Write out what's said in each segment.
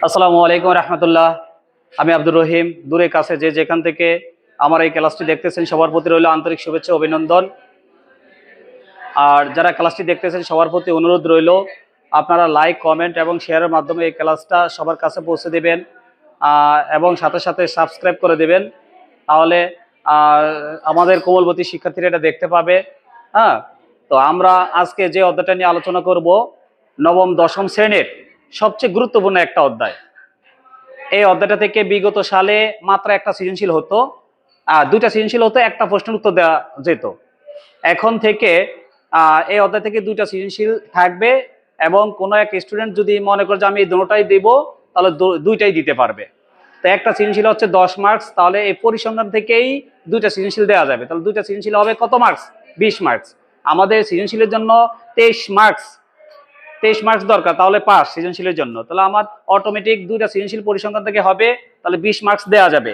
আসসালামু আলাইকুম রহমতুল্লাহ। আমি আব্দুর রহিম। দূরে কাছে যে যেখান থেকে আমার এই ক্লাসটি দেখতেছেন সবার প্রতি রইল আন্তরিক শুভেচ্ছা অভিনন্দন। আর যারা ক্লাসটি দেখতেছেন সবার প্রতি অনুরোধ রইল আপনারা লাইক কমেন্ট এবং শেয়ারের মাধ্যমে এই ক্লাসটা সবার কাছে পৌঁছে দেবেন এবং সাথে সাথে সাবস্ক্রাইব করে দেবেন। তাহলে আমাদের কোমলবতী শিক্ষার্থীরা এটা দেখতে পাবে। হ্যাঁ, তো আমরা আজকে যে অধ্যায়টা নিয়ে আলোচনা করব নবম দশম শ্রেণীর সবচেয়ে গুরুত্বপূর্ণ একটা অধ্যায়। এই অধ্যায়টা থেকে বিগত সালে মাত্র একটা সৃজনশীল হতো, দুইটা সৃজনশীল হতো, একটা প্রশ্নের উত্তর দেওয়া যেত। এখন থেকে এই অধ্যায় থেকে দুইটা সৃজনশীল থাকবে এবং কোনো এক স্টুডেন্ট যদি মনে করে যে আমি এই দুটোটাই দিব তাহলে দুইটাই দিতে পারবে। তো একটা সৃজনশীল হচ্ছে 10 মার্কস, তাহলে এই পরিসংখ্যান থেকেই দুইটা সৃজনশীল দেওয়া যাবে। তাহলে দুইটা সৃজনশীল হবে কত মার্কস? 20 মার্কস। আমাদের সৃজনশীলের জন্য 23 মার্কস দরকার, তাহলে পাস সৃজনশীলের জন্য। তাহলে আমার অটোমেটিক দুইটা সৃজনশীল পরিসংখ্যান থেকে হবে, তাহলে 20 মার্কস দেওয়া যাবে।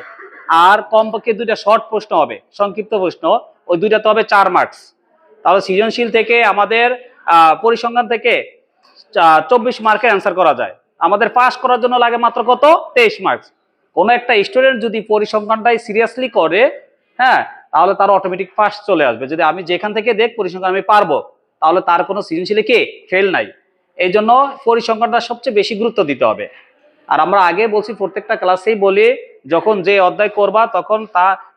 আর কমপক্ষে দুইটা শর্ট প্রশ্ন হবে, সংক্ষিপ্ত প্রশ্ন, ওই দুইটা তো হবে 4 মার্কস। তাহলে সৃজনশীল থেকে আমাদের পরিসংখ্যান থেকে 24 মার্কের অ্যান্সার করা যায়। আমাদের পাস করার জন্য লাগে মাত্র কত? 23 মার্কস। কোনো একটা স্টুডেন্ট যদি পরিসংখ্যানটাই সিরিয়াসলি করে, হ্যাঁ, তাহলে তার অটোমেটিক পাস চলে আসবে। যদি আমি যেখান থেকে দেখ পরিসংখ্যান আমি পারবো, তাহলে তার কোনো সৃজনশীলে কি ফেল নাই। এই জন্য পরিসংখ্যানটা সবচেয়ে বেশি গুরুত্ব দিতে হবে। আর আমরা আগে বলছি, প্রত্যেকটা ক্লাসেই বলি, যখন যে অধ্যায় করবা তখন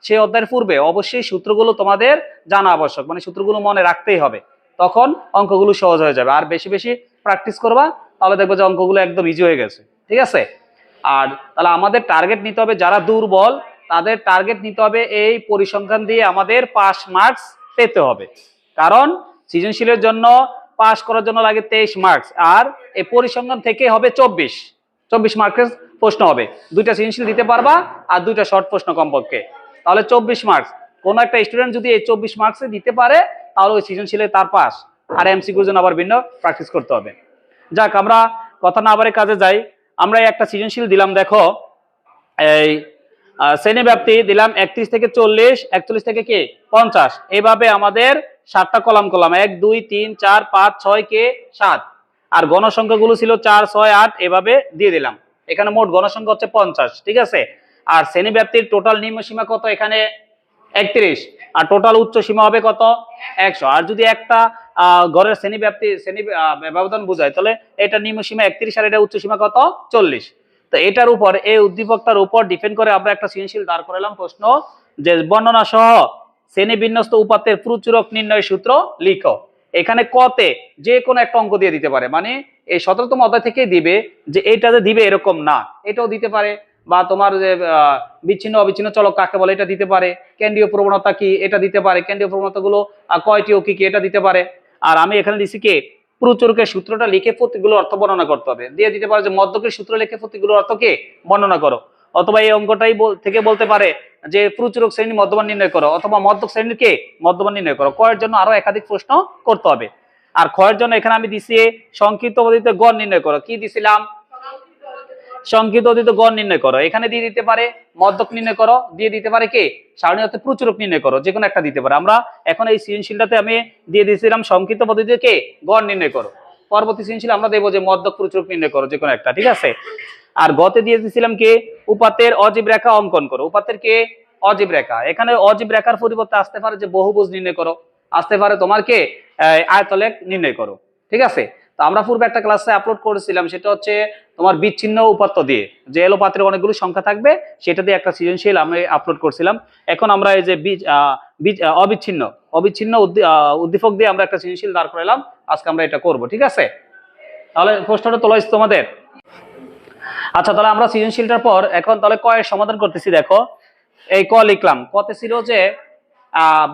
সেই অধ্যায়ের পূর্বে অবশ্যই সূত্রগুলো তোমাদের জানা আবশ্যক, মানে সূত্রগুলো মনে রাখতেই হবে, তখন অঙ্কগুলো সহজ হয়ে যাবে। আর বেশি বেশি প্র্যাকটিস করবা, তাহলে দেখবো যে অঙ্কগুলো একদম ইজি হয়ে গেছে। ঠিক আছে? আর তাহলে আমাদের টার্গেট নিতে হবে, যারা দুর্বল তাদের টার্গেট নিতে হবে এই পরিসংখ্যান দিয়ে আমাদের 5 মার্কস পেতে হবে। কারণ সৃজনশীলের জন্য পাস করার জন্য লাগে 23 মার্কস, আর এই পরিসংখ্যান থেকে হবে 24 মার্কের প্রশ্ন হবে। দুইটা সৃজনশীল দিতে পারবা আর দুইটা শর্ট প্রশ্ন কমপক্ষে, তাহলে 24 মার্কস। কোন একটা স্টুডেন্ট যদি এই 24 মার্কসে দিতে পারে, তাহলে ওই সৃজনশীলে তার পাস। আর এমসিকিউর জন্য আবার ভিন্ন প্র্যাকটিস করতে হবে। যাক, আমরা কথা না বাড়ে কাজে যাই। আমরা একটা সৃজনশীল দিলাম, দেখো এই শ্রেণী ব্যাপ্তি দিলাম 31 থেকে 40, 41 থেকে কি 50। এইভাবে আমাদের 7টা কলাম করলাম, 1 2 3 4 5 6 কে 7। আর গণসংখ্যাগুলো ছিল 4 6 8, এভাবে দিয়ে দিলাম। এখানে মোট গণসংখ্যা হচ্ছে 50। ঠিক আছে? আর শ্রেণী ব্যাপ্তির টোটাল নিম্ন সীমা কত? এখানে 31। আর টোটাল উচ্চ সীমা হবে কত? 100। আর যদি একটা ঘরের শ্রেণী ব্যবধান বোঝায়, তাহলে এটা নিম্ন সীমা 31 আর এটা উচ্চ সীমা কত? 40। তো এটার উপর, এই উদ্দীপকটার উপর ডিপেন্ড করে আমরা একটা সৃজনশীল দাঁড় করালাম। প্রশ্ন যে বর্ণনা সহ শ্রেণী বিন্যস্ত উপাত্তের প্রচুরক নির্ণয় সূত্র লিখো। এখানে কতে যে কোনো একটা অঙ্ক দিয়ে দিতে পারে, মানে এই 17তম অধ্যায় থেকে দিবে, যে এইটা যে দিবে এরকম না, এটাও দিতে পারে। বা তোমার যে বিচ্ছিন্ন অবিচ্ছিন্ন চলক কাকে বলে এটা দিতে পারে, কেন্দ্রীয় প্রবণতা কি এটা দিতে পারে, কেন্দ্রীয় প্রবণতা গুলো কয়টি ও কি কি এটা দিতে পারে। আর আমি এখানে দিচ্ছি কি প্রচুরকের সূত্রটা লিখে প্রতীকগুলোর অর্থ বর্ণনা করতে হবে। দিয়ে দিতে পারে যে মধ্যকের সূত্র লিখে প্রতীকগুলোর অর্থ কি বর্ণনা করো। অথবা এই অঙ্কটাই থেকে বলতে পারে যে প্রচুরক শ্রেণীর মধ্যমান নির্ণয় করো, অথবা মধ্যক শ্রেণীর কে মধ্যমান নির্ণয় করো। কয়ের জন্য আরো একাধিক প্রশ্ন করতে হবে। আর ক্ষয়ের জন্য এখানে আমি দিছি সংক্ষিপ্ত পদ্ধতিতে গড় নির্ণয় করো। কি দিছিলাম? সংক্ষিপ্ত পদ্ধতিতে গড় নির্ণয় করো। এখানে দিয়ে দিতে পারে মধ্যক নির্ণয় করো, দিয়ে দিতে পারে কি সারণী হতে প্রচুরক নির্ণয় করো, যে কোনো একটা দিতে পারে। আমরা এখন এই সৃজনশীলটাতে আমি দিয়ে দিয়েছিলাম সংক্ষিপ্ত পদ্ধতিতে কে গড় নির্ণয় করো। পরবর্তী সৃজনশীল আমরা দেবো যে মধ্যক প্রচুরক নির্ণয় করো, যে কোনো একটা। ঠিক আছে? আর গতে দিয়ে দিয়েছিলাম কি উপাত্তের অজীব রেখা অঙ্কন করো। উপাত্তের কে অজীব রেখা। এখানে অজীব রেখার পরিবর্তে আসতে পারে যে বহুভুজ নির্ণয় করো, আসতে পারে তোমার কে আয়তলেখ নির্ণয় করো। ঠিক আছে? তো আমরা পূর্বে একটা ক্লাসে আপলোড করেছিলাম, সেটা হচ্ছে তোমার বিচ্ছিন্ন উপাত্ত দিয়ে, যে এলো পাত্রে অনেকগুলো সংখ্যা থাকবে, সেটা দিয়ে একটা সৃজনশীল আমি আপলোড করছিলাম। এখন আমরা এই যে অবিচ্ছিন্ন উদ্দীপক দিয়ে আমরা একটা সৃজনশীল দাঁড় করালাম। আজকে আমরা এটা করব। ঠিক আছে? তাহলে প্রশ্নটা তোলা হয়েছে তোমাদের। আচ্ছা, তাহলে আমরা সৃজনশীলটার পর এখন তাহলে কয়ের সমাধান করতেছি। দেখো, এই ক লিখলাম। কতে ছিল যে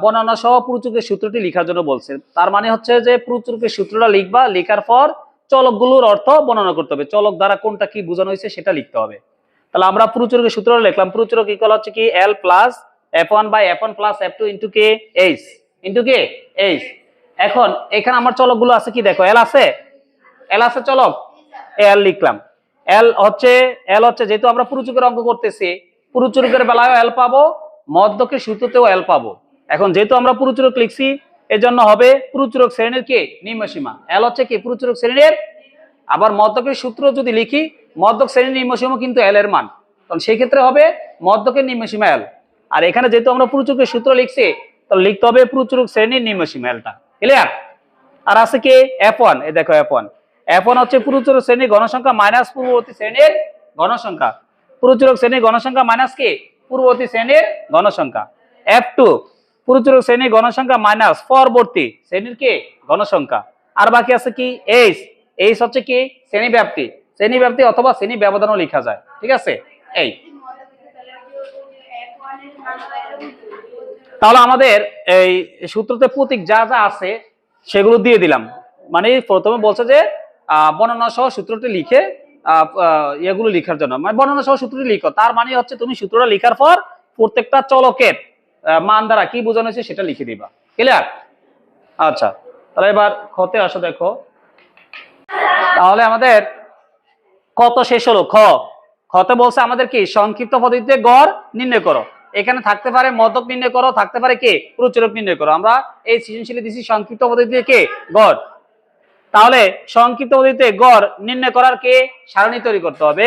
বর্ণনা সহ প্রচুরকের সূত্রটি লেখার জন্য বলছে। তার মানে হচ্ছে যে প্রচুরকের সূত্রটা লিখবা, লেখার পর চলকগুলোর অর্থ বর্ণনা করতে হবে। চলক দ্বারা কোনটা কি বোঝানো হয়েছে সেটা লিখতে হবে। তাহলে আমরা প্রচুরকের সূত্রটা লিখলাম। প্রচুরক ইকুয়াল হচ্ছে কি L plus F1 by F1 plus F2 into K H into K H. এখন এখানে আমার চলকগুলো আছে কি, দেখো L আছে চলক, L লিখলাম। L হচ্ছে যেহেতু আমরা প্রচুরকের অঙ্ক করতেছি, প্রচুরকের বেলায় L পাবো, মধ্যকের সূত্রতেও L পাবো। এখন যেহেতু আমরা প্রচুরক লিখছি, এজন্য হবে প্রচুরক শ্রেণীর কে নিম্ন সীমা। L হচ্ছে কি প্রচুরক শ্রেণীর। আবার মধ্যকের সূত্র যদি লিখি, মধ্যক শ্রেণীর নিম্নসীমা কিন্তু এল এর মান, তখন সেই ক্ষেত্রে হবে মধ্যকের নিম্নসীমা এল। আর এখানে যেহেতু আমরা প্রচুরকের সূত্র লিখছি, তাহলে লিখতে হবে প্রচুরক শ্রেণীর নিম্নসীমা এলটা। ক্লিয়ার? আর আছে কি F1, এই দেখো F1, F1 হচ্ছে প্রচুরক শ্রেণীর গণসংখ্যা মাইনাস পূর্ববর্তী শ্রেণীর গণসংখ্যা। প্রচুরক শ্রেণীর গণসংখ্যা মাইনাস কি পূর্ববর্তী শ্রেণীর গণসংখ্যা। F2 প্রচুরক শ্রেণীর গণসংখ্যা মাইনাস পরবর্তী শ্রেণীর কি গণসংখ্যা। আর বাকি আছে কি এইচ হচ্ছে কি শ্রেণী ব্যাপ্তি, শ্রেণী ব্যাপ্তি অথবা শ্রেণী ব্যবধানও লেখা যায়। ঠিক আছে? এই তাহলে আমাদের এই সূত্রতে প্রতীক যা যা আছে সেগুলো দিয়ে দিলাম। মানে প্রথমে বলছে যে বর্ণনা সহ সূত্রটি লিখে এগুলো লেখার জন্য, মানে বর্ণনা সহ সূত্রটি লিখো। তার মানে হচ্ছে তুমি সূত্রটা লেখার পর প্রত্যেকটা চলকের মান দ্বারা কি বোঝানো হয়েছে সেটা লিখে দিবা। ক্লিয়ার? আচ্ছা, তাহলে এবার খতে আসো। দেখো তাহলে আমাদের কত শেষ হলো? খতে বলছে আমাদের কি সংক্ষিপ্ত পদ্ধতিতে গড় নির্ণয় করো। এখানে থাকতে পারে মধ্যক নির্ণয় করো, থাকতে পারে কি প্রচুরক নির্ণয় করো। আমরা এই সৃজনশীলে দিছি সংক্ষিপ্ত পদ্ধতিতে কি গড়। তাহলে সংক্ষিপ্ত পদ্ধতিতে গড় নির্ণয় করার কি সারণী তৈরি করতে হবে।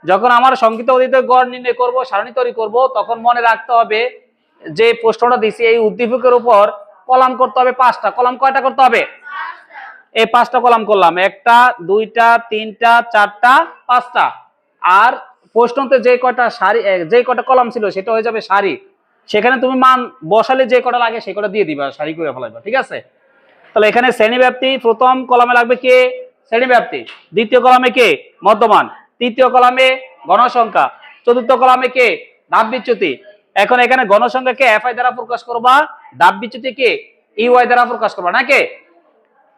যখন আমার সংক্ষিপ্ত পদ্ধতিতে গড় নির্ণয় করব, সারণী তৈরি করব, তখন মনে রাখতে হবে যে প্রশ্নটা দিছি এই উদ্দীপকের উপর কলাম করতে হবে 5টা। কলাম কয়টা করতে হবে? এই 5টা কলাম করলাম, 1টা 2টা 3টা 4টা 5টা। আর প্রশ্নতে যে কয়টা সারি, যে কয়টা কলাম ছিল সেটা হয়ে যাবে সারি। সেখানে তুমি মান বসালে যে কয়টা লাগে সে কয়টা দিয়ে দিবা, সারি করে ফেলাইবা। ঠিক আছে? তাহলে এখানে শ্রেণী ব্যাপ্তি প্রথম কলামে লাগবে কে শ্রেণী ব্যাপ্তি, দ্বিতীয় কলামে কে মধ্যমান, তৃতীয় কলামে গণসংখ্যা, চতুর্থ কলামে কে ধাপ বিচ্যুতি। এখন এখানে গণসংখ্যাকে এফআই দ্বারা প্রকাশ করবা, ধাপ বিচ্যুতিকে ইউআই দ্বারা প্রকাশ করবা নাকি?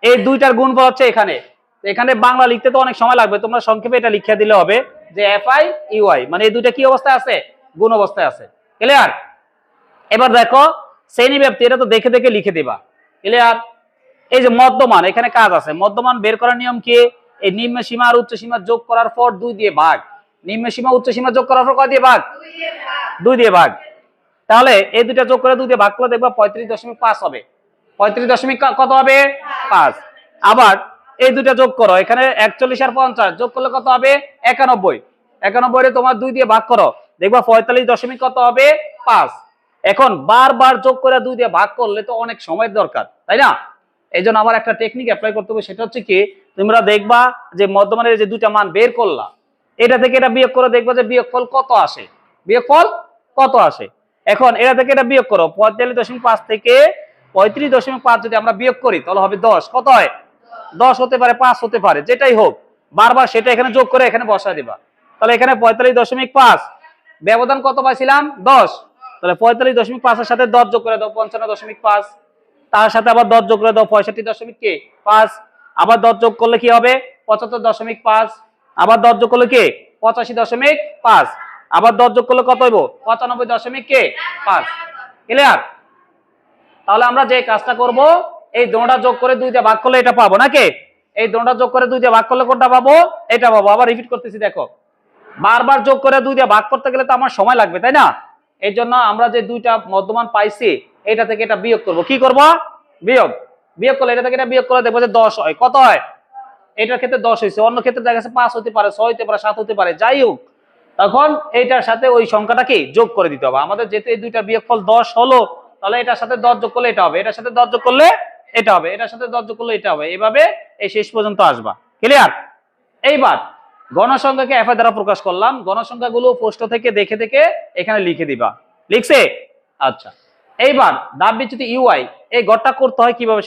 এই দুইটার গুণফল হচ্ছে এখানে। এখানে বাংলা লিখতে তো অনেক সময় লাগবে, তোমরা সংক্ষেপে এটা লিখে দিলে হবে যে এফআই ইউআই, মানে এই দুইটা কি অবস্থায় আছে? গুণ অবস্থায় আছে। ক্লিয়ার? এবার দেখো শ্রেণী ব্যাপ্তি, এটা তো দেখে দেখে লিখে দিবা। ক্লিয়ার? এই যে মধ্যমান, এখানে কাজ আছে। মধ্যমান বের করার নিয়ম কি? এই নিম্ন সীমা আর উচ্চ সীমা যোগ করার পর 2 দিয়ে ভাগ। নিম্ন সীমা উচ্চ সীমা যোগ করার পর কয় দিয়ে ভাগ? 2 দিয়ে ভাগ। তাহলে এই দুইটা যোগ করে 2 দিয়ে ভাগ করলে দেখবা 35.5 হবে। 35 কত হবে? 5। আবার এই দুইটা যোগ করো, এখানে 41 আর 50 যোগ করলে কত হবে? 91। 91 রে তোমার 2 দিয়ে ভাগ করো, দেখবা 45 কত হবে? 5। এখন বারবার যোগ করে 2 দিয়ে ভাগ করলে তো অনেক সময়ের দরকার, তাই না? এই জন্য আমার একটা টেকনিক অ্যাপ্লাই করতে হবে, সেটা হচ্ছে কি তোমরা দেখবা যে মধ্যমানের যে দুইটা মান বের করলা, এটা থেকে এটা বিয়োগ করে দেখবা যে বিয়োগফল কত আসে। বিয়োগফল কত আসে? এখন এটা থেকে এটা বিয়োগ করো, 45.5 থেকে 35.5 যদি আমরা বিয়োগ করি তাহলে হবে 10। কত হয়? 10 হতে পারে, 5 হতে পারে, যেটাই হোক। বারবার সেটা এখানে যোগ করে এখানে বসা দিবা। তাহলে এখানে 45.5, ব্যবধান কত পাইছিলাম? 10। তাহলে 45.5 এর সাথে 10 যোগ করে দাও, 55.5। তার সাথে আবার 10 যোগ করে দাও, 65.5। আবার 10 যোগ করলে কি হবে? 75.5। আবার 10 যোগ করলে কি? 85.5। আবার 10 যোগ করলে কত হইব? 95.5। ক্লিয়ার? তাহলে আমরা যে কাজটা করব, এই দোনোটা যোগ করে 2 দিয়ে ভাগ করলে এটা পাবো নাকি? এই দোনোটা যোগ করে 2 দিয়ে ভাগ করলে কোনটা পাবো? এটা পাবো। আবার রিপিট করতেছি, দেখো বারবার যোগ করে 2 দিয়ে ভাগ করতে গেলে তো আমার সময় লাগবে, তাই না? এই জন্য আমরা যে দুইটা মধ্যমান পাইছি এটা থেকে এটা বিয়োগ করব। কি করব? বিয়োগ। বিয়োগ করলে এটা থেকে এটা বিয়োগ করলে দেখবো যে 10 হয়। কত হয়? এটার ক্ষেত্রে 10 হয়েছে, অন্য ক্ষেত্রে দেখা গেছে 5 হতে পারে, 6 হতে পারে, 7 হতে পারে, যাই হোক। তখন এইটার সাথে ওই সংখ্যাটাকে যোগ করে দিতে হবে আমাদের। যেহেতু এই দুইটা বিয়োগফল 10 হলো, তাহলে এটার সাথে 10 যোগ করলে এটা হবে, এটার সাথে 10 যোগ করলে এটা হবে, এটার সাথে 10 যোগ করলে এটা হবে। এইভাবে এই শেষ পর্যন্ত আসবা। ক্লিয়ার? এইবার গণসংখ্যাকে এফআই দ্বারা প্রকাশ করলাম, গণসংখ্যাগুলো প্রশ্ন থেকে দেখে দেখে এখানে লিখে দিবা। লিখছে? আচ্ছা, এইবার ধাপ বিচ্যুতি ইউআই, এই গড়টা করতে হয় কিভাবে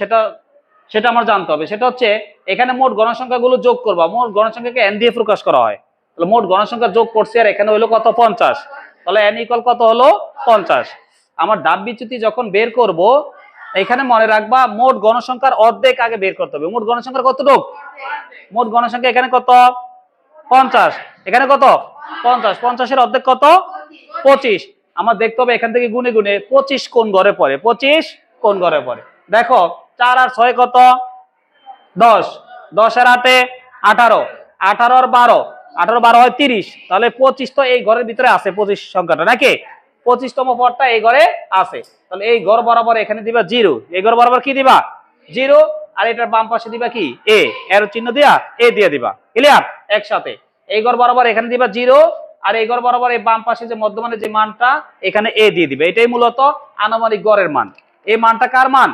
সেটা আমার জানতে হবে। সেটা হচ্ছে এখানে মোট গণসংখ্যাগুলো যোগ করবা। মোট গণসংখ্যাকে এন দিয়ে প্রকাশ করা হয়। তাহলে মোট গণসংখ্যা যোগ করছি, আর এখানে হলো কত? 50। তাহলে এন ইকুয়াল কত হলো? 50। আমার ধাপ বিচ্যুতি যখন বের করব, এখানে মনে রাখবা মোট গণসংখ্যার অর্ধেক আগে বের করতে হবে। মোট গণসংখ্যার কতটুক? মোট গণসংখ্যা এখানে কত? 50। এখানে কত? 50। 50 এর অর্ধেক কত? 25। আমার দেখতে হবে এখান থেকে গুনে গুনে 25 কোন ঘরে পড়ে। 25 কোন ঘরে পড়ে? দেখো 4 আর 6 কত? 10। 10 আর 8 18। 18 আর 12, 18 12 হয় 30। তাহলে 25 তো এই ঘরের ভিতরে আছে, 25 সংখ্যাটা নাকি? 25তম পদটা এই ঘরে আছে। তাহলে এই ঘর বরাবর এখানে দিবা 0। এই ঘর বরাবর কি দিবা? 0। আর এটার বাম পাশে দিবা কি? এ, এর চিহ্ন দিয়া এ দিয়ে দিবা। ক্লিয়ার? একসাথে এই ঘর বরাবর এখানে দিবা 0, আর এই ঘর বরাবর এই বাম পাশে যে মধ্যমানের যে মানটা এখানে a দিয়ে দিবে। এটাই মূলত আনুমানিক গড়ের মান। এই মানটা কার মান?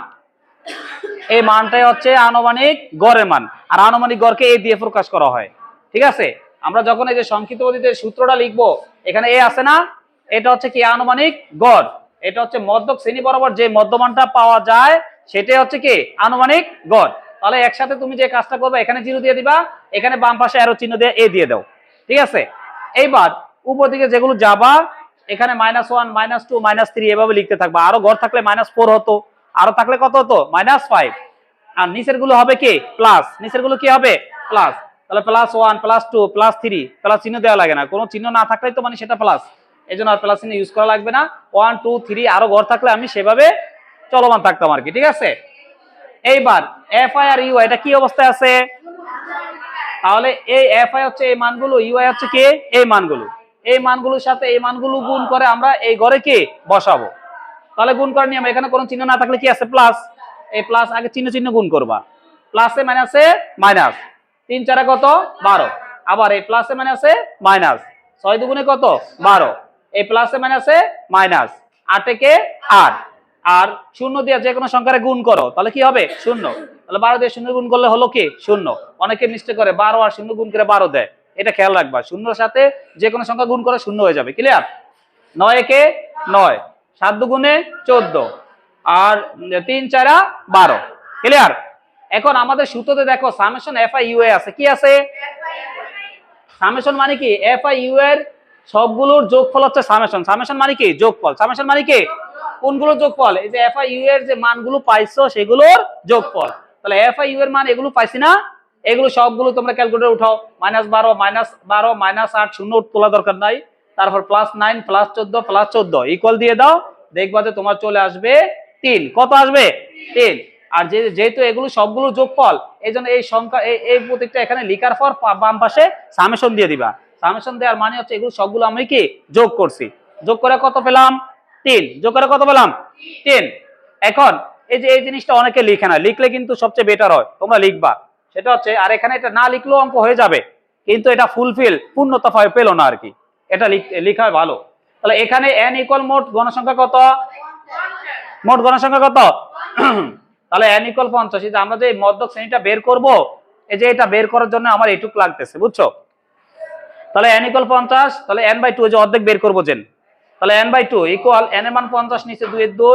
এই মানটাই হচ্ছে আনুমানিক গড়ের মান, আর আনুমানিক গড়কে a দিয়ে প্রকাশ করা হয়। ঠিক আছে, আমরা যখন এই যে সংক্ষিপ্ত পদ্ধতিতে সূত্রটা লিখবো, এখানে a আছে না, এটা হচ্ছে কি আনুমানিক গড়। এটা হচ্ছে মধ্যক শ্রেণী বরাবর যে মধ্যমানটা পাওয়া যায় সেটাই হচ্ছে কি আনুমানিক গড়। তাহলে একসাথে তুমি যে কাজটা করবে, এখানে 0 দিয়ে দিবা, এখানে বাম পাশে অ্যারো চিহ্ন দিয়ে a দিয়ে দাও। ঠিক আছে, এইবার উপর দিকে যেগুলো যাবা, এখানে -1 -2 -3 এভাবে লিখতে থাকবা। আরো ঘর থাকলে -4 হতো, আরো থাকলে কত হতো? -5। আর নিচের গুলো হবে কি প্লাস, নিচের গুলো কি হবে প্লাস। তাহলে +1 +2 +3, প্লাস চিহ্ন দেওয়া লাগে না, কোনো চিহ্ন না থাকলেই তো মানে সেটা প্লাস, এই জন্য আর প্লাস চিহ্ন ইউজ করা লাগবে না। 1 2 3 আরো ঘর থাকলে আমি সেভাবে চলমান থাকতাম আর কি। ঠিক আছে, এইবার FI আর UI এটা কি অবস্থায় আছে? তাহলে এই FI হচ্ছে এই মানগুলো, UI হচ্ছে কি এই মানগুলো। এই মানগুলোর সাথে এই মানগুলো গুণ করে আমরা এই ঘরে কি বসাবো। তাহলে গুণ করে নিয়ম, এখানে কোনো চিহ্ন না থাকলে কি আছে প্লাস, এই প্লাস আগে চিহ্ন চিহ্ন গুণ করবা, প্লাসে মাইনাসে মাইনাস, 3 4 কত 12, আবার এই প্লাসে মাইনাসে মাইনাস, 6 দুগুণে কত 12, এই প্লাসে মাইনাসে মাইনাস, 8 একে 8, আর 0 দিয়ে যে কোনো সংখ্যারে গুণ করো তাহলে কি হবে 0। তাহলে 12 দিয়ে 0 গুণ করলে হলো কি 0। অনেকে মিস্টেক করে 12 আর 0 গুণ করে 12 দেয়, এটা খেয়াল রাখবা, 0 এর সাথে যে কোনো সংখ্যা গুণ করে 0 হয়ে যাবে। ক্লিয়ার? 9 একে 9, 7 দুগুণে 14, আর 3 4 12। ক্লিয়ার? এখন আমাদের সূত্রতে দেখো সামেশন FI UI আছে, কি আছে? সামেশন মানে কি FI UI এর সবগুলোর যোগফল হচ্ছে সামেশন। সামেশন মানে কি যোগফল। সামেশন মানে কি কোনগুলোর যোগফল? এই যে FI UI এর যে মানগুলো পাইছো সেগুলোর যোগফল। তাহলে FI UI এর মান এগুলো পাইছি না, এগুলো সবগুলো তোমরা ক্যালকুলেটরে উঠাও। -12 -12 -8 0 তোলা দরকার নাই, তারপর +9 +14 +14 ইকুয়াল দিয়ে দাও, দেখবা যে তোমার চলে আসবে 3। কত আসবে? 3। আর যেহেতু এগুলো সবগুলো যোগফল, এইজন্য এই সংখ্যা এই প্রতীকটা এখানে লেখার পর বাম পাশে সামেশন দিয়ে দিবা। সামেশন দেওয়ার মানে হচ্ছে এগুলো সবগুলো আমি কি যোগ করছি, যোগ করে কত পেলাম 3, যোগ করে কত পেলাম 3। এখন এই যে এই জিনিসটা অনেকে লিখে না, লিখলে কিন্তু সবচেয়ে বেটার হয়, তোমরা লিখবা। সেটা হচ্ছে, আর এখানে এটা না লিখলেও অঙ্ক হয়ে যাবে, কিন্তু এটা ফুলফিল পূর্ণতা পেলো না আর কি, এটা লিখা ভালো। তাহলে এখানে n ইকুয়াল মোট গণসংখ্যা কত? মোট গণসংখ্যা কত? তাহলে n ইকুয়াল 50। এই যে আমরা যে মধ্যক শ্রেণীটা বের করব, এই যে এটা বের করার জন্য আমার এইটুক লাগতেছে, বুঝছো? তাহলে n ইকুয়াল 50, তাহলে n/2 যে অর্ধেক বের করবো যেন, তাহলে n/2 ইকুয়াল n এর মান 50, নিচে 2 এর 2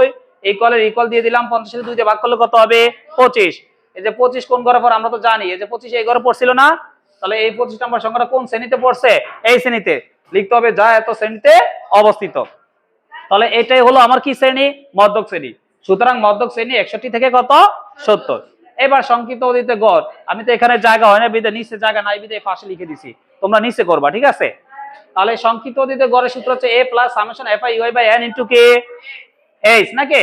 ইকুয়ালের ইকুয়াল দিয়ে দিলাম, 50 এর 2 দিয়ে ভাগ করলে কত হবে 25। এই যে 25 কোন ঘরে পড়ে আমরা তো জানি, এই যে 25 এই ঘরে পড়ছিল না, তাহলে এই 25 নম্বর সংখ্যাটা কোন শ্রেণীতে পড়ছে? এই শ্রেণীতে। লিখতে হবে যা এত শ্রেণীতে অবস্থিত। তাহলে এটাই হলো আমার কি শ্রেণী? মধ্যক শ্রেণী। সুতরাং মধ্যক শ্রেণী 61 থেকে কত 70। এবার সংক্ষিপ্ত পদ্ধতিতে গড়, আমি তো এখানে জায়গা হয় না বিধায় নিচে জায়গা নাই বিধায় পাশে লিখে দিছি, তোমরা নিচে করবা। ঠিক আছে, তাহলে সংক্ষিপ্ত পদ্ধতিতে গড়ের সূত্র হচ্ছে a plus summation FI UI by n into K h নাকি।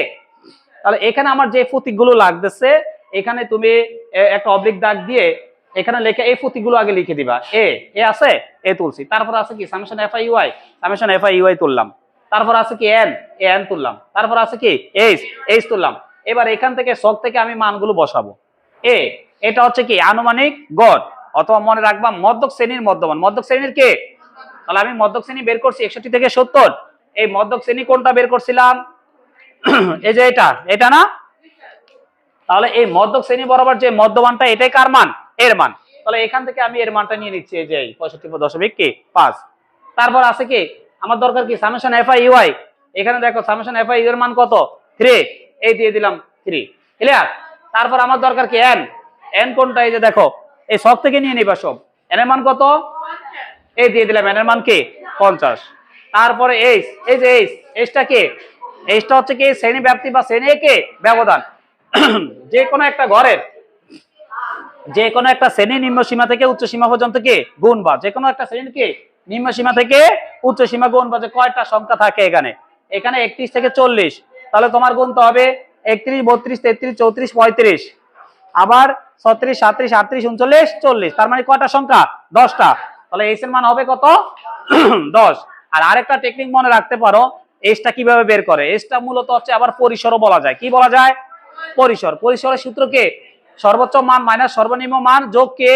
তাহলে এখানে আমার যে প্রতীকগুলো লাগতেছে, এখানে তুমি একটা অবলিক দাগ দিয়ে এখানে লেখা এই প্রতীকগুলো আগে লিখে দিবা। এ আছে, এ তুলছি, তারপর আছে কি summation FI UI, summation FI UI তুললাম, তারপর আছে কি n তুললাম, তারপর আছে কি h তুললাম। এবার এখান থেকে শখ থেকে আমি মানগুলো বসাবো। এটা হচ্ছে কি আনুমানিক গড়, অথবা মনে রাখবা মধ্যক শ্রেণীর মধ্যমান। মধ্যক শ্রেণীর কে? তাহলে আমি মধ্যক শ্রেণী বের করছি 61 থেকে 70। এই মধ্যক শ্রেণী কোনটা বের করছিলাম? এই যে এটা না। তাহলে এই মধ্যক শ্রেণী বরাবর যে মধ্যমানটা, এটাই কার মান? এর মান। তাহলে এখান থেকে আমি এর মানটা নিয়ে নিচ্ছি, এই যে 65.5। তারপর আছে কি আমার দরকার কি সামেশন FI UI। এখানে দেখো সামেশন FI UI এর মান কত 3, এই দিয়ে দিলাম 3। ক্লিয়ার? তারপর আমার দরকার কি n কোনটা? এই যে দেখো এই সব থেকে নিয়ে নিবা সব। n এর মান কত? এই দিয়ে দিলাম n এর মান কি 50। তারপরে এই যে টা কি? টা হচ্ছে কি শ্রেণী ব্যাপ্তি বা শ্রেণী কে ব্যবধান। যে কোনো একটা ঘরের যে কোনো একটা শ্রেণী নিম্ন সীমা থেকে উচ্চ সীমা পর্যন্ত কি গুণবা, যে কোনো একটা শ্রেণীর কি নিম্ন সীমা থেকে উচ্চ সীমা গুণবা, যে কয়টা সংখ্যা থাকে এখানে 31 থেকে 40। তাহলে তোমার গুণতে হবে 31 32 33 34 35, আবার 36 37 38 39 40। তার মানে কয়টা সংখ্যা? 10টা। তাহলে h এর মান হবে কত 10। আর আরেকটা টেকনিক মনে রাখতে পারো, h টা কিভাবে বের করে। h টা মূলত হচ্ছে আবার পরিসরও বলা যায়। কি বলা যায়? পরিসর। পরিসরের সূত্র কি? সর্বোচ্চ মান মাইনাস সর্বনিম্ন মান যোগ কে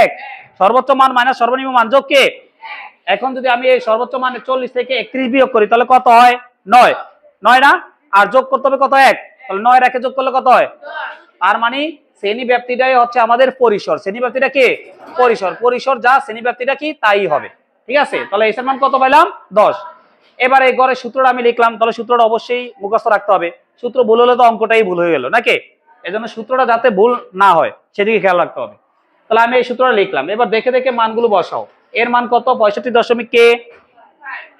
1, সর্বোচ্চ মান মাইনাস সর্বনিম্ন মান যোগ কে। এখন যদি আমি এই সর্বোচ্চ মানে 40 থেকে 31 বিয়োগ করি তাহলে কত হয় 9, 9 না, আর যোগ করতে হবে কত 1, তাহলে 9 এর 1 যোগ করলে কত হয় 10। তার মানে শ্রেণী ব্যাপ্তিটাই হচ্ছে আমাদের পরিসর, শ্রেণী ব্যাপ্তিটা কি পরিসর, পরিসর যা শ্রেণী ব্যাপ্তিটা কি তাই হবে। ঠিক আছে, তাহলে এর মান কত পাইলাম 10। এবার এই গড়ের সূত্রটা আমি লিখলাম, তাহলে সূত্রটা অবশ্যই মুখস্থ রাখতে হবে, সূত্র ভুল হলে তো অঙ্কটাই ভুল হয়ে গেল নাকি, এজন্য সূত্রটা যাতে ভুল না হয় সেদিকে খেয়াল রাখতে হবে। তাহলে আমি এই সূত্রটা লিখলাম, এবার দেখে দেখে মানগুলো বসাও। এর মান কত 65 কে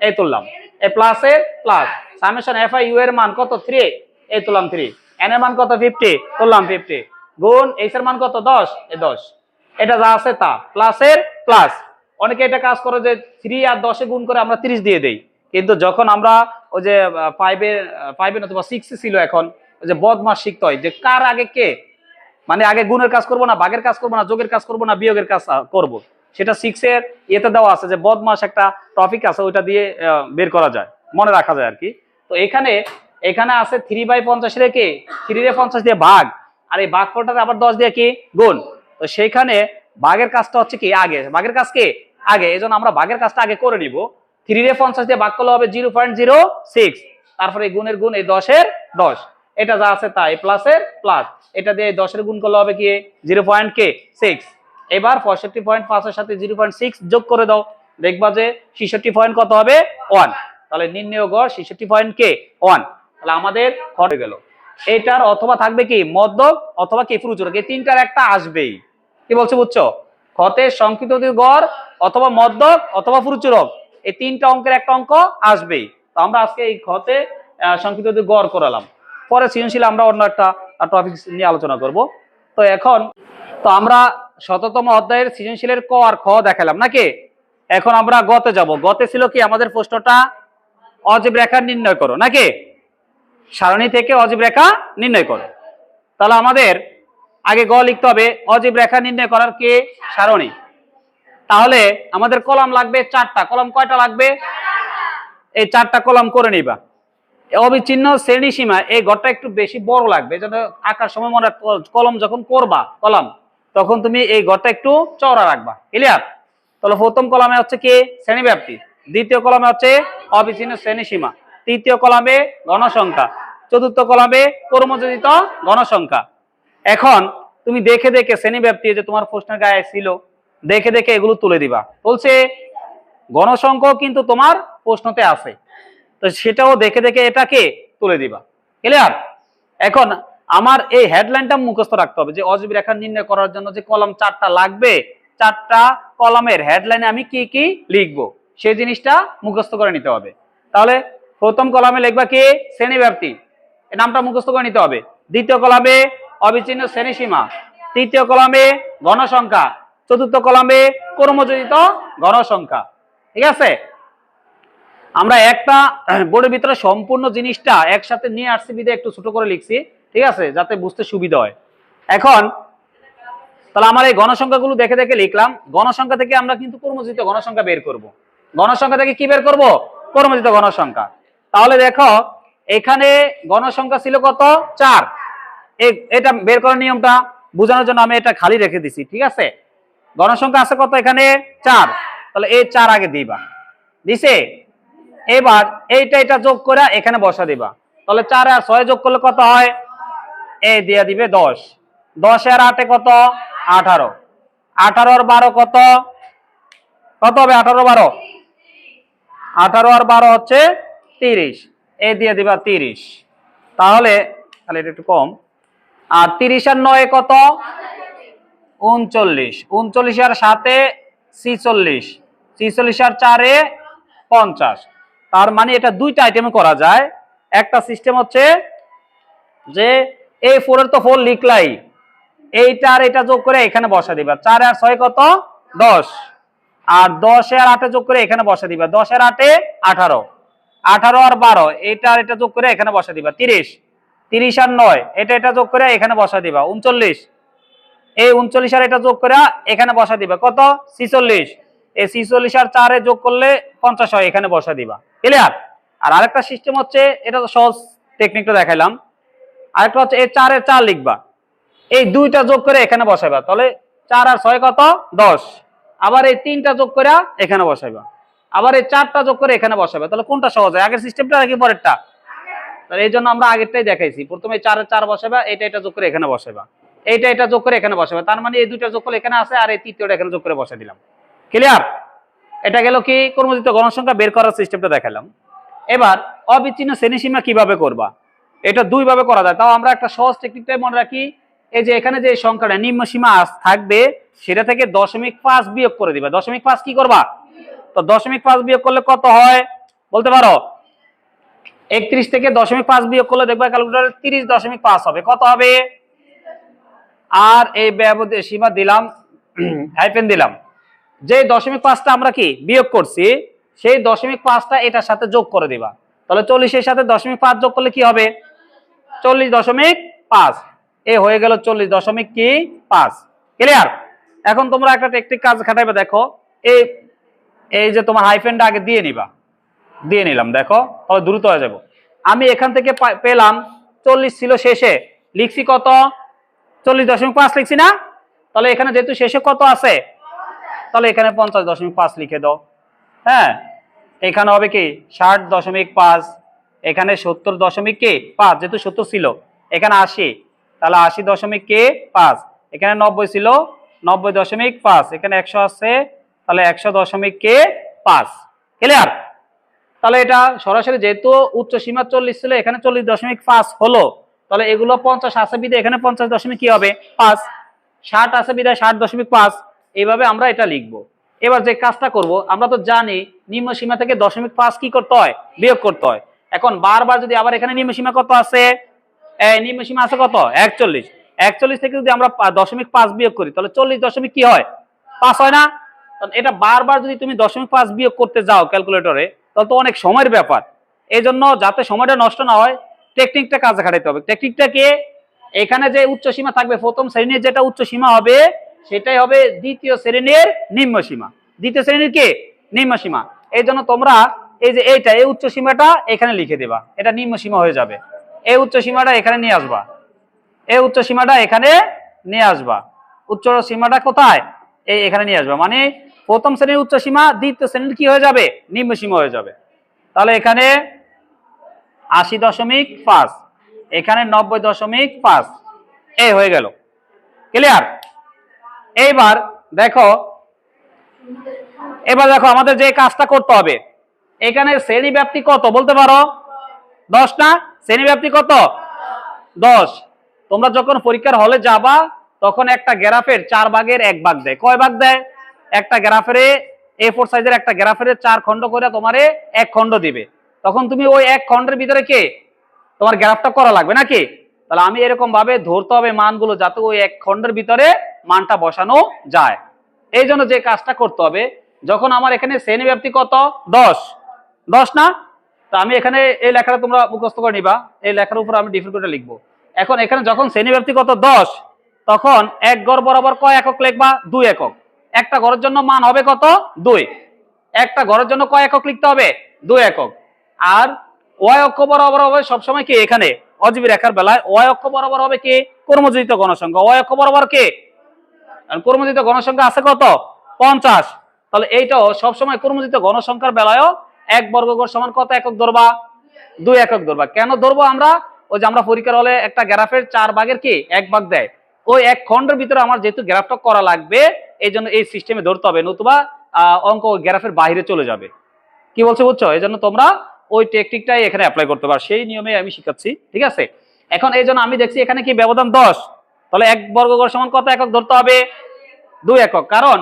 এই তুললাম, এ প্লাস এর plus summation F I U এর মান কত 3 এই তুললাম 3, এন এর মান কত 50 তুললাম 50, গুণ এইচ এর মান কত 10 এই 10, এটা যা আছে তা প্লাস এর প্লাস। অনেকে এটা কাজ করে যে 3 আর 10 এ গুণ করে আমরা 30 দিয়ে দেই, কিন্তু যখন আমরা ওই যে 5 অথবা 6 ছিল, এখন ওই যে বদমাশ শিখতে হয় যে কার আগে কে, মানে আগে গুণের কাজ করব না ভাগের কাজ করব না যোগের কাজ করব না বিয়োগের কাজ করব, সেটা 6 এর ইয়েতে দেওয়া আছে যে বদমাশ একটা টপিক আছে, ওইটা দিয়ে বের করা যায়, মনে রাখা যায় আর কি। তো এখানে আছে 3/50 রেখে 3 রে 50 দিয়ে ভাগ, আর এই ভাগফলটাকে আবার 10 দিয়ে কি গুণ। তো সেইখানে ভাগের কাজটা হচ্ছে কি আগে, ভাগের কাজ কি আগে, এজন্য আমরা ভাগের কাজটা আগে করে নিব। 3 রে 50 দিয়ে ভাগ করলে হবে 0.06, তারপরে গুণের গুণ এই 10 এর 10, এটা যা আছে তাই প্লাস এর প্লাস, এটা দিয়ে 10 এর গুণ করলে হবে কি 0.6। এবার 65.5 এর সাথে 0.6 যোগ করে দাও, দেখবা যে 66 পয়েন্ট কত হবে 1, তাহলে নির্ণয় গড় 66 পয়েন্ট কে 1। তাহলে আমাদের হয়ে গেল। এটার অথবা থাকবে কি মধ্যক অথবা কি ফুরুচরক, এই তিনটার একটা আসবেই। কি বলছে বুঝছো, ক্ষতের সংকৃত গড় অথবা মধ্যক অথবা ফুরুচরক, এই তিনটা অঙ্কের একটা অঙ্ক আসবেই। তো আমরা আজকে এই ক্ষতে সংকৃত গড় করালাম, পরে সৃজনশীল আমরা অন্য একটা টপিক নিয়ে আলোচনা করব। তো এখন তো আমরা ১৭তম অধ্যায়ের সৃজনশীলের ক আর খ দেখালাম নাকি, এখন আমরা গতে যাব। গতে ছিল কি আমাদের প্রশ্নটা অজীব রেখা নির্ণয় করো নাকি, সারণী থেকে অজীব রেখা নির্ণয় করো। তাহলে আমাদের আগে গ লিখতে হবে, অজীব রেখা নির্ণয় করার কি সারণী। তাহলে আমাদের কলাম লাগবে 4টা, কলাম কয়টা লাগবে, এই 4টা কলাম করে নিবা। অবিচ্ছিন্ন শ্রেণী সীমা এই ঘরটা একটু বেশি বড় লাগবে, যেন আঁকার সময় মনে কলম যখন করবা কলাম তখন তুমি এই ঘরটা একটু চওড়া রাখবা, ক্লিয়ার। তাহলে প্রথম কলামে হচ্ছে কি শ্রেণী ব্যাপ্তি, দ্বিতীয় কলামে হচ্ছে অবিচ্ছিন্ন শ্রেণী সীমা, তৃতীয় কলামে গণসংখ্যা, চতুর্থ কলামে কর্মযোজিত গণসংখ্যা। এখন তুমি দেখে দেখে শ্রেণী ব্যাপ্তি যে তোমার প্রশ্নের গায়ে ছিল, দেখে দেখে এগুলো তুলে দিবা। বলছে গণসংখ্যাও কিন্তু তোমার প্রশ্নতে আছে, তো সেটাও দেখে দেখে এটাকে তুলে দিবা, ক্লিয়ার। এখন আমার এই হেডলাইনটা মুখস্থ রাখতে হবে যে অজীব রেখা নির্ণয় করার জন্য যে কলাম 4টা লাগবে, 4টা কলামের হেডলাইনে আমি কি কি লিখবো সেই জিনিসটা মুখস্থ করে নিতে হবে। তাহলে প্রথম কলামে লিখবা কি শ্রেণী ব্যাপ্তি, এই নামটা মুখস্থ করে নিতে হবে। দ্বিতীয় কলামে অবিচ্ছিন্ন শ্রেণী সীমা, তৃতীয় কলামে গণসংখ্যা, চতুর্থ কলামে কর্মযোজিত গণসংখ্যা। ঠিক আছে, আমরা একটা বোর্ডের ভিতরে সম্পূর্ণ জিনিসটা একসাথে নিয়ে আসছি বিধে একটু ছোট করে লিখছি, ঠিক আছে, যাতে বুঝতে সুবিধা হয়। এখন তাহলে আমার এই গণসংখ্যাগুলো দেখে দেখে লিখলাম, গণসংখ্যা থেকে আমরা কিন্তু কর্মযোজিত গণসংখ্যা বের করব। গণসংখ্যা থেকে কি বের করব, কর্মযোজিত গণসংখ্যা। তাহলে দেখো এখানে গণসংখ্যা ছিল কত 4, এটা বের করার নিয়মটা বোঝানোর জন্য আমি এটা খালি রেখে দিছি, ঠিক আছে। গণসংখ্যা আছে কত এখানে 4, তাহলে এই 4 আগে দিবা, দিছে। এবার এটা যোগ করে এখানে বসা দিবা, তাহলে 4 আর 6 যোগ করলে কত হয়, এই দিয়ে দিবে 10, 10 আর 8 কত 18, 18 আর 12 কত, কত হবে 18 12, 18 আর 12 হচ্ছে 30, এই দিয়ে দিবা 30। তাহলে এটা একটু কম, আর 30 আর 9 কত 39, 39 আর 7 46, 46 আর 4 50। তার মানে এটা দুইটা আইটেমে করা যায়। একটা সিস্টেম হচ্ছে যে এই 4 এর তো 4 লিখলাই, এইটা আর এটা যোগ করে এখানে বসা দিবা, 4 আর 6 কত 10, আর 10 আর 8 যোগ করে এখানে বসা দিবা, 10 আর 8 18, 18 আর 12 এইটা আর এটা যোগ করে এখানে বসা দিবা 30, 30 আর 9 এটা যোগ করে এখানে বসা দিবা 39, এই 39 আর এটা যোগ করে এখানে বসা দিবা কত 46, এই 46 আর 4 যোগ করলে 50 হয়, এখানে বসা দিবা, ক্লিয়ার। আর আরেকটা সিস্টেম হচ্ছে, এটা তো সহজ টেকনিকটা দেখাইলাম, আরেকটা হচ্ছে এই 4 এর 4 লিখবা, এই 2টা যোগ করে এখানে বসাইবা, তাহলে 4 আর 6 কত 10। আবার এই 3টা যোগ করে এখানে বসাইবা, আবার এই 4টা যোগ করে এখানে বসাইবা। তাহলে কোনটা সহজ হয়, আগের সিস্টেমটা নাকি পরেরটা? তাহলে এই জন্য আমরা আগেরটাই দেখাইছি, প্রথমে 4 এর 4 বসাইবা, এটা যোগ করে এখানে বসাইবা, এটা যোগ করে এখানে বসাইবা। তার মানে এই 2টা যোগ করে এখানে আছে, আর এই তৃতীয়টা এখানে যোগ করে বসাই দিলাম। ক্লিয়ার? এটা গেল কি কর্মজিত গণসংখ্যা বের করার সিস্টেমটা দেখালাম। এবার অবিচ্ছিন্ন শ্রেণীসীমা কিভাবে করবা, এটা 2 ভাবে করা যায়। তাও আমরা একটা সহজ টেকনিকটাই মনে রাখি। এই যে এখানে যে সংখ্যাটা নিম্ন সীমা থাকবে, সেটা থেকে 0.5 বিয়োগ করে দিবা। 0.5 কি করবা? তো 0.5 বিয়োগ করলে কত হয় বলতে পারো? 31 থেকে 0.5 বিয়োগ করলে দেখবা ক্যালকুলেটরে 30.5 হবে। কত হবে? আর এই ব্যবধান সীমা দিলাম, হাইফেন দিলাম। যে 0.5টা আমরা কি বিয়োগ করছি, সেই 0.5টা এটার সাথে যোগ করে দিবা। তাহলে 40 এর সাথে 0.5 যোগ করলে কি হবে? 40.5। এ হয়ে গেল 40.5। ক্লিয়ার? এখন তোমরা একটা টেকনিক কাজ খাটাইবে, দেখো এই যে তোমার হাইফেনটা আগে দিয়ে নিবা, দিয়ে নিলাম, দেখো তাহলে দ্রুত হয়ে যাব। আমি এখান থেকে পেলাম 40 ছিল শেষে, লিখছি কত? 40.5 লিখছি না? তাহলে এখানে যেহেতু শেষে কত আছে, তাহলে এখানে 50.5 লিখে দাও। হ্যাঁ, এখানে হবে কি 60.5, এখানে 70.5, যেহেতু 70 ছিল, এখানে 80, তাহলে 80.5, এখানে 90 ছিল 90.5, এখানে 100 আছে, তাহলে 100.5। ক্লিয়ার? তাহলে এটা সরাসরি যেহেতু উচ্চ সীমা 40 ছিল, এখানে 40.5 হলো, তাহলে এগুলো 50 আছে বিধে এখানে 50 কি হবে 5, 60 আছে বিধায় 60.5। এইভাবে আমরা এটা লিখবো। এবার যে কাজটা করব, আমরা তো জানি নিম্ন সীমা থেকে 0.5 কি করতে হয়, বিয়োগ করতে হয়। এখন বারবার যদি আবার এখানে নিম্ন সীমা কত আছে, নিম্ন সীমা আছে কত 41, 41 থেকে যদি আমরা 0.5 বিয়োগ করি, তাহলে 40 কি হয় 5 হয় না? এটা বারবার যদি তুমি 0.5 বিয়োগ করতে যাও ক্যালকুলেটরে, তাহলে তো অনেক সময়ের ব্যাপার। এই জন্য যাতে সময়টা নষ্ট না হয়, টেকনিকটা কাজে খাটাইতে হবে। টেকনিকটা কি? এখানে যে উচ্চ সীমা থাকবে, প্রথম শ্রেণীর যেটা উচ্চ সীমা হবে, সেটাই হবে দ্বিতীয় শ্রেণীর নিম্ন সীমা। দ্বিতীয় শ্রেণীর কি নিম্ন সীমা। এই জন্য তোমরা এই যে এই উচ্চ সীমাটা এখানে লিখে দেবা, এটা নিম্ন সীমা হয়ে যাবে। এই উচ্চ সীমাটা এখানে নিয়ে আসবা, এই উচ্চ সীমাটা এখানে নিয়ে আসবা। উচ্চ সীমাটা কোথায়? এখানে নিয়ে আসবা। মানে প্রথম শ্রেণীর উচ্চ সীমা দ্বিতীয় শ্রেণীর কি হয়ে যাবে, নিম্ন সীমা হয়ে যাবে। তাহলে এখানে 80.5, এখানে 90.5, এই হয়ে গেল। ক্লিয়ার? এবার দেখো আমাদের যে কাজটা করতে হবে, এখানে শ্রেণী ব্যাপ্তি কত বলতে পারো? 10 না? শ্রেণী ব্যাপ্তি কত 10। তোমরা যখন পরীক্ষার হলে যাবা, তখন একটা গ্রাফের 4 ভাগের 1 ভাগ দেয়। কয় ভাগ দেয়? একটা গ্রাফের A4 সাইজের একটা গ্রাফের 4 খণ্ড করে তোমারে 1 খণ্ড দিবে। তখন তুমি ওই 1 খণ্ডের ভিতরে কে তোমার গ্রাফটা করা লাগবে নাকি? তাহলে আমি এরকম ভাবে ধরতে হবে মানগুলো, যাতে ওই 1 খণ্ডের ভিতরে মানটা বসানো যায়। এই জন্য যে কাজটা করতে হবে, যখন আমার এখানে শ্রেণী ব্যাপ্তি কত 10 না? তো আমি এখানে এই লেখাটা তোমরা মুখস্থ করে নিবা, এই লেখার উপর আমি ডিফারেন্ট করে লিখবো। এখন এখানে যখন শ্রেণী ব্যাপ্তি কত 10, তখন 1 গড় বরাবর কয় একক লিখবা? 2 একক। একটা ঘরের জন্য মান হবে কত 2। একটা ঘরের জন্য কয় একক লিখতে হবে? 2 একক। আর ওয়াই অক্ষ বরাবর হবে সবসময় কি, এখানে অজীবী রেখার বেলায় ওয়াই অক্ষ বরাবর হবে কি কর্মজিত গণসংখ্যা। ওয়াই অক্ষ বরাবর কি কর্মজিত গণসংখ্যা আছে কত 50। তাহলে এইটাও সবসময় কর্মজিত গণসংখ্যার বেলায়ও 1 বর্গগড় সমান কত একক ধরবা? 2 একক ধরবা। কেন ধরবো আমরা? ওই যে আমরা পরীক্ষার হলে একটা গ্রাফের 4 ভাগের কি 1 ভাগ দেয়, ওই 1 খণ্ডের ভিতরে আমার যেহেতু গ্রাফটা করা লাগবে, এই জন্য এই সিস্টেমে ধরতে হবে, নতুবা অঙ্ক গ্রাফের বাইরে চলে যাবে। কি বলছো বুঝছো? এই জন্য তোমরা ওই টেকনিকটাই এখানে অ্যাপ্লাই করতে পারো, সেই নিয়মে আমি শিখাচ্ছি। ঠিক আছে? এখন এই জন্য আমি দেখছি এখানে কি ব্যবধান 10, তাহলে 1 বর্গগড় সমান কত একক ধরতে হবে? 2 একক। কারণ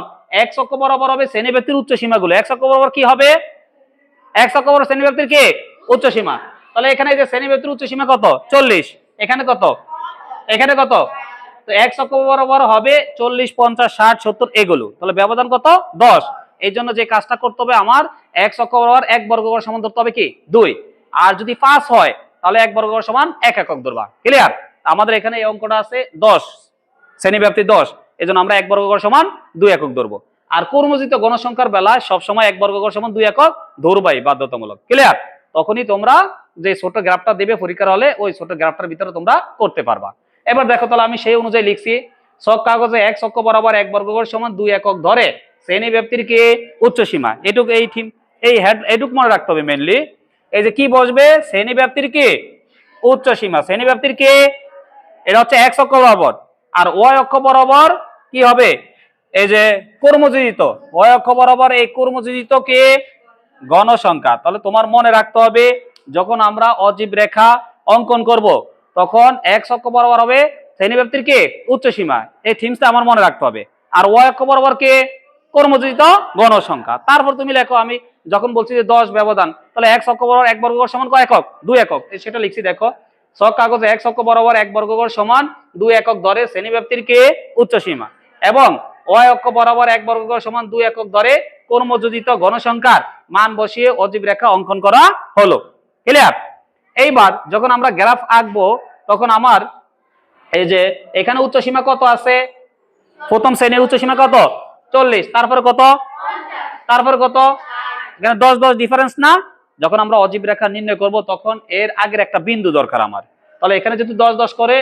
x অক্ষ বরাবর হবে শ্রেণীব্যাপ্তির উচ্চ সীমাগুলো। x অক্ষ বরাবর কি হবে? x অক্ষ বরাবর শ্রেণীব্যাপ্তির কি উচ্চ সীমা। তাহলে এখানে এই যে শ্রেণীব্যাপ্তির উচ্চ সীমা কত 40, এখানে কত, এখানে কত? তো x অক্ষ বরাবর হবে 40, 50, 60, 70 এগুলো। তাহলে ব্যবধান কত 10। এই জন্য যে কাজটা করতে হবে, আমার x অক্ষ বরাবর 1 বর্গগড় সমান ধরতে হবে কি 2। আর যদি 5 হয়, তাহলে 1 বর্গগড় সমান 1 একক ধরবা। ক্লিয়ার? আমাদের এখানে এই অঙ্কটা আছে 10, শ্রেণীব্যাপ্তি 10, এজন্য আমরা 1 বর্গগড় সমান 2 একক ধরবো। আর কর্মজিত গণসংখ্যার বেলায় সবসময় 1 বর্গগড় সমান 2 একক ধরবাই বাধ্যতামূলক। ক্লিয়ার? তখনই তোমরা যে ছোট গ্রাফটা দেবে পরীক্ষার হলে, ওই ছোট গ্রাফটার ভিতরে তোমরা করতে পারবা। এবার দেখো তাহলে আমি সেই অনুযায়ী লিখছি, ছক কাগজে এক অক্ষ বরাবর এক বর্গগড় সমান 2 একক ধরে শ্রেণী ব্যাপ্তির কি উচ্চ সীমা, এটুক এই থিম এই হেড এটুক মনে রাখতে হবে মেনলি। এই যে কি বসবে, শ্রেণী ব্যাপ্তির কি উচ্চ সীমা, শ্রেণী ব্যাপ্তির কি এটা হচ্ছে x অক্ষ বরাবর, আর y অক্ষ বরাবর কি হবে, এই যে কর্মযোজিত y অক্ষ বরাবর এই কর্মযোজিত কে গণসংখ্যা। তাহলে তোমার মনে রাখতে হবে যখন আমরা অজীব রেখা অঙ্কন করব তখন x অক্ষ বরাবর হবে শ্রেণীব্যাপ্তির কে উচ্চ সীমা, এই থিমসটা আমার মনে রাখতে হবে। আর y অক্ষ বরাবর কে কর্মযোজিত গণসংখ্যা। তারপর তুমি লেখো, আমি যখন বলছি যে 10 ব্যবধান, তাহলে x অক্ষ বরাবর এক বর্গগড় সমান কয় একক, 2 একক, সেটা লিখছি দেখো। ছক কাগজে x অক্ষ বরাবর এক বর্গগড় সমান 2 একক ধরে শ্রেণীব্যাপ্তির কে উচ্চ সীমা, এবং y অক্ষ বরাবর এক বর্গগড় সমান 2 একক ধরে কর্মযোজিত গণসংখ্যার মান বসিয়ে অজীব রেখা অঙ্কন করা হলো। ক্লিয়ার? এইবার যখন আমরা গ্রাফ আঁকবো তখন আমার এই যে এখানে উচ্চ সীমা কত আছে, প্রথম শ্রেণীর উচ্চ সীমা কত 40, তারপরে কত, তারপরে কত, এখানে 10 10 ডিফারেন্স না। যখন আমরা অজীব রেখা নির্ণয় করব তখন এর আগের একটা বিন্দু দরকার আমার। তাহলে এখানে যদি 10 10 করে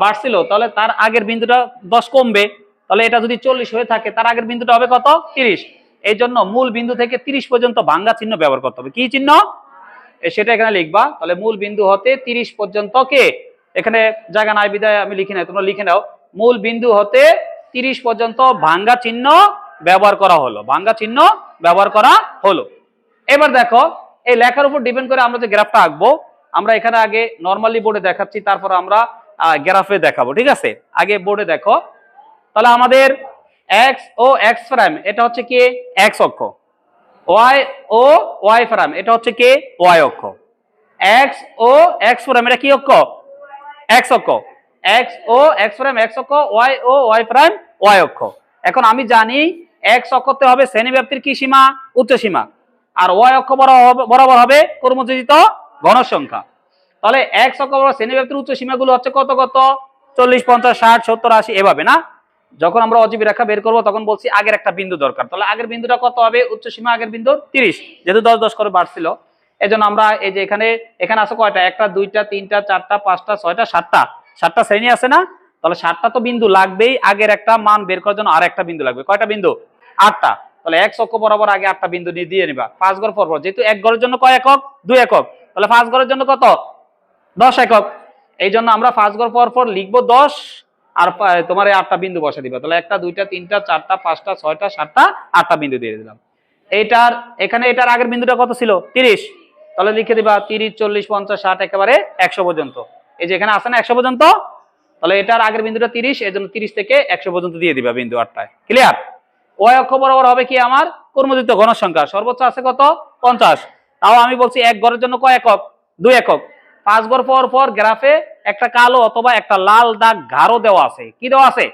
বাড়ছিল তাহলে তার আগের বিন্দুটা 10 কমবে, তাহলে এটা যদি 40 হয়ে থাকে তার আগের বিন্দুটা হবে কত 30। এই জন্য মূল বিন্দু থেকে 30 পর্যন্ত ভাঙ্গা চিহ্ন ব্যবহার করতে হবে। কি চিহ্ন, সেটা এখানে লিখবা। তাহলে মূল বিন্দু হতে 30 পর্যন্ত কে, এখানে জায়গা নাই বিদায় আমি লিখি নাই, তোমরা লিখে নাও, মূল বিন্দু হতে 30 পর্যন্ত ভাঙ্গা চিহ্ন ব্যবহার করা হলো, ভাঙ্গা চিহ্ন ব্যবহার করা হলো। এবার দেখো এই লেখার উপর ডিপেন্ড করে আমরা যে গ্রাফটা আঁকবো, আমরা এখানে আগে নরমালি বোর্ডে দেখাচ্ছি, তারপর আমরা গ্রাফে দেখাবো, ঠিক আছে? আগে বোর্ডে দেখো। তাহলে আমাদের x ও x প্রাইম এটা হচ্ছে কি x অক্ষ, y ও y প্রাইম এটা হচ্ছে কি y অক্ষ, x ও x প্রাইম এটা কি অক্ষ, x অক্ষ, x ও x প্রাইম x অক্ষ, y ও y প্রাইম y অক্ষ। এখন আমি জানি x অক্ষতে হবে শ্রেণীব্যাপ্তির কি সীমা উচ্চ সীমা, আর y অক্ষ বরাবর হবে কর্মযোজিত ঘনসংখ্যা। তাহলে x অক্ষ বরাবর শ্রেণীব্যাপ্তির উচ্চ সীমাগুলো হচ্ছে কত কত 40 50 60 70 80 এভাবে না। যখন আমরা অজীব রেখা বের করব তখন বলছি আগের একটা বিন্দু দরকার, তাহলে আগের বিন্দুটা কত হবে, উচ্চ সীমা আগের বিন্দু 30, যেহেতু 10 10 করে বাড়ছিল এজন্য আমরা এই যে এখানে আছে কয়টা, একটা দুইটা তিনটা চারটা পাঁচটা ছয়টা সাতটা শ্রেণী আছে না, তাহলে 7টা তো বিন্দু লাগবেই, আগের একটা মান বের করার জন্য আর একটা বিন্দু লাগবে, কয়টা বিন্দু 8টা। তাহলে x অক্ষ বরাবর আগে 8টা বিন্দু দিয়ে নিবা 5 ঘর পর পর, যেহেতু এক ঘরের জন্য কয় একক 2 একক, তাহলে 5 ঘরের জন্য কত 10 একক। এই জন্য আমরা 5 ঘর পর পর লিখবো 10, আর তোমার এই 8টা বিন্দু বসে দিবা। তাহলে একটা দুইটা তিনটা চারটা পাঁচটা ছয়টা সাতটা 8টা বিন্দু দিয়ে দিলাম। এইটার এখানে এটার আগের বিন্দুটা কত ছিল 30, তাহলে লিখে দিবা 30 40 50 60 একেবারে 100 পর্যন্ত। এই যে এখানে আছে না 100 পর্যন্ত, তাহলে এটার আগের বিন্দুটা 30, এই জন্য 30 থেকে 100 পর্যন্ত দিয়ে দিবা বিন্দু 8টায়। ক্লিয়ার? y অক্ষ বরাবর হবে কি আমার কর্মযোজিত ঘনসংখ্যা, সর্বোচ্চ আছে কত 50। তাও আমি বলছি এক ঘরের জন্য কয় একক 2 একক। 5 ঘর পর পর গ্রাফে একটা কালো অথবা একটা লাল দাগ গাঢ় দেওয়া আছে, কি দেওয়া আছে